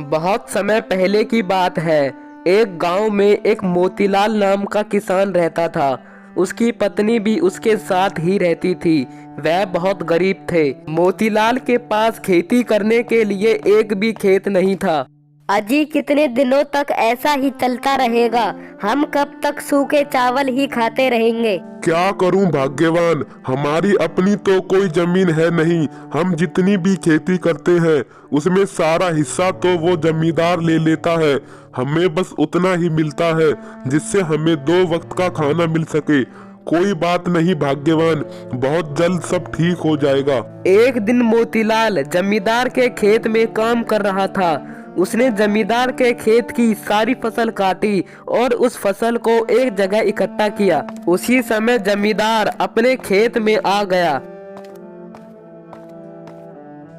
बहुत समय पहले की बात है। एक गांव में एक मोतीलाल नाम का किसान रहता था। उसकी पत्नी भी उसके साथ ही रहती थी। वह बहुत गरीब थे। मोतीलाल के पास खेती करने के लिए एक भी खेत नहीं था। अजी कितने दिनों तक ऐसा ही चलता रहेगा। हम कब तक सूखे चावल ही खाते रहेंगे। क्या करूं भाग्यवान, हमारी अपनी तो कोई जमीन है नहीं। हम जितनी भी खेती करते हैं उसमें सारा हिस्सा तो वो जमींदार ले लेता है। हमें बस उतना ही मिलता है जिससे हमें 2 वक्त का खाना मिल सके। कोई बात नहीं भाग्यवान, बहुत जल्द सब ठीक हो जाएगा। एक दिन मोतीलाल जमींदार के खेत में काम कर रहा था। उसने जमींदार के खेत की सारी फसल काटी और उस फसल को एक जगह इकट्ठा किया। उसी समय जमींदार अपने खेत में आ गया।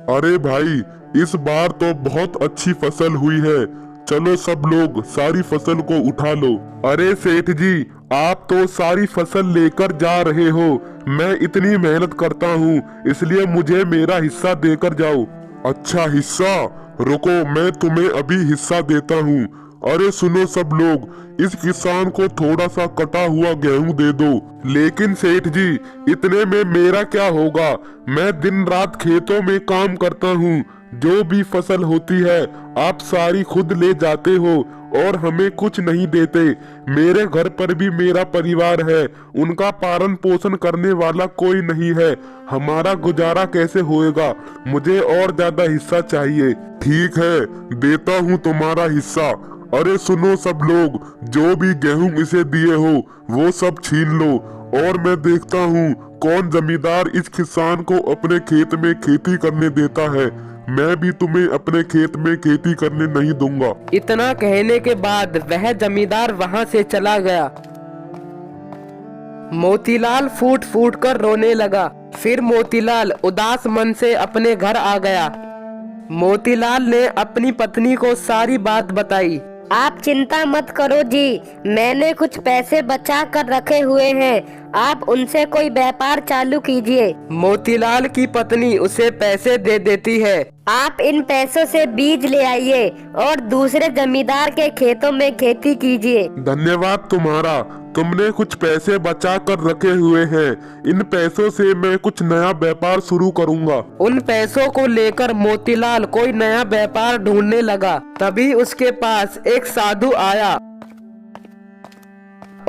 अरे भाई, इस बार तो बहुत अच्छी फसल हुई है। चलो सब लोग सारी फसल को उठा लो। अरे सेठ जी, आप तो सारी फसल लेकर जा रहे हो। मैं इतनी मेहनत करता हूँ, इसलिए मुझे मेरा हिस्सा देकर जाओ। अच्छा हिस्सा? रुको, मैं तुम्हें अभी हिस्सा देता हूँ। अरे सुनो सब लोग, इस किसान को थोड़ा सा कटा हुआ गेहूं दे दो। लेकिन सेठ जी, इतने में मेरा क्या होगा? मैं दिन रात खेतों में काम करता हूँ। जो भी फसल होती है आप सारी खुद ले जाते हो और हमें कुछ नहीं देते। मेरे घर पर भी मेरा परिवार है, उनका पालन पोषण करने वाला कोई नहीं है। हमारा गुजारा कैसे होएगा? मुझे और ज्यादा हिस्सा चाहिए। ठीक है, देता हूँ तुम्हारा हिस्सा। अरे सुनो सब लोग, जो भी गेहूं इसे दिए हो वो सब छीन लो और मैं देखता हूँ कौन जमींदार इस किसान को अपने खेत में खेती करने देता है। मैं भी तुम्हें अपने खेत में खेती करने नहीं दूंगा। इतना कहने के बाद वह जमींदार वहां से चला गया। मोतीलाल फूट फूट कर रोने लगा। फिर मोतीलाल उदास मन से अपने घर आ गया। मोतीलाल ने अपनी पत्नी को सारी बात बताई। आप चिंता मत करो जी, मैंने कुछ पैसे बचा कर रखे हुए हैं। आप उनसे कोई व्यापार चालू कीजिए। मोतीलाल की पत्नी उसे पैसे दे देती है। आप इन पैसों से बीज ले आइए और दूसरे जमींदार के खेतों में खेती कीजिए। धन्यवाद तुम्हारा, तुमने कुछ पैसे बचा कर रखे हुए हैं। इन पैसों से मैं कुछ नया व्यापार शुरू करूंगा। उन पैसों को लेकर मोतीलाल कोई नया व्यापार ढूंढने लगा। तभी उसके पास एक साधु आया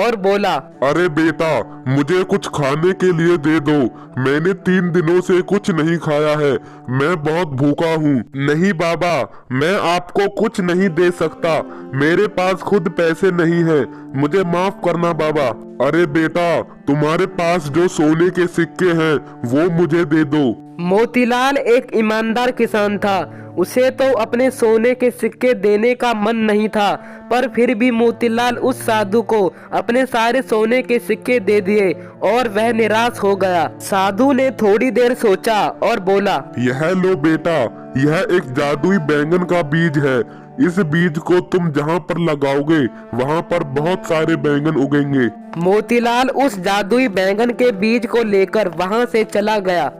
और बोला, अरे बेटा, मुझे कुछ खाने के लिए दे दो। मैंने 3 दिनों से कुछ नहीं खाया है। मैं बहुत भूखा हूँ। नहीं बाबा, मैं आपको कुछ नहीं दे सकता। मेरे पास खुद पैसे नहीं है। मुझे माफ करना बाबा। अरे बेटा, तुम्हारे पास जो सोने के सिक्के हैं वो मुझे दे दो। मोतीलाल एक ईमानदार किसान था। उसे तो अपने सोने के सिक्के देने का मन नहीं था, पर फिर भी मोतीलाल उस साधु को अपने सारे सोने के सिक्के दे दिए और वह निराश हो गया। साधु ने थोड़ी देर सोचा और बोला, यह लो बेटा, यह एक जादुई बैंगन का बीज है। इस बीज को तुम जहाँ पर लगाओगे वहाँ पर बहुत सारे बैंगन उगेंगे। मोतीलाल उस जादुई बैंगन के बीज को लेकर वहाँ से चला गया।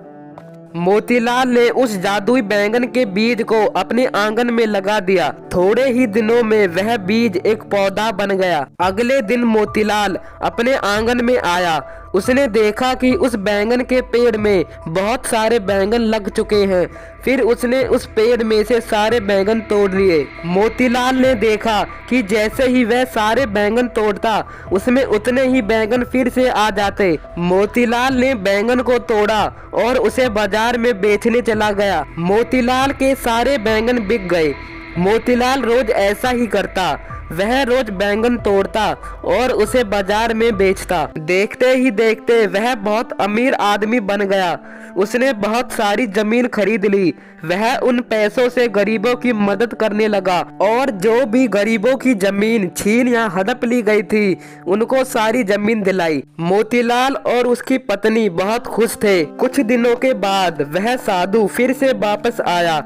मोतीलाल ने उस जादुई बैंगन के बीज को अपने आंगन में लगा दिया। थोड़े ही दिनों में वह बीज एक पौधा बन गया। अगले दिन मोतीलाल अपने आंगन में आया। उसने देखा कि उस बैंगन के पेड़ में बहुत सारे बैंगन लग चुके हैं। फिर उसने उस पेड़ में से सारे बैंगन तोड़ लिए। मोतीलाल ने देखा कि जैसे ही वह सारे बैंगन तोड़ता, उसमें उतने ही बैंगन फिर से आ जाते। मोतीलाल ने बैंगन को तोड़ा और उसे बाजार में बेचने चला गया। मोतीलाल के सारे बैंगन बिक गए। मोतीलाल रोज ऐसा ही करता। वह रोज बैंगन तोड़ता और उसे बाजार में बेचता। देखते ही देखते वह बहुत अमीर आदमी बन गया। उसने बहुत सारी जमीन खरीद ली। वह उन पैसों से गरीबों की मदद करने लगा और जो भी गरीबों की जमीन छीन या हड़प ली गई थी, उनको सारी जमीन दिलाई। मोतीलाल और उसकी पत्नी बहुत खुश थे। कुछ दिनों के बाद वह साधु फिर से वापस आया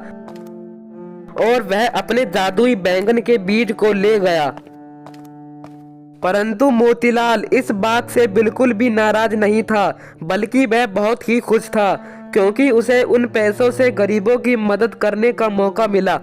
और वह अपने जादुई बैंगन के बीज को ले गया। परंतु मोतीलाल इस बात से बिल्कुल भी नाराज नहीं था, बल्कि वह बहुत ही खुश था, क्योंकि उसे उन पैसों से गरीबों की मदद करने का मौका मिला।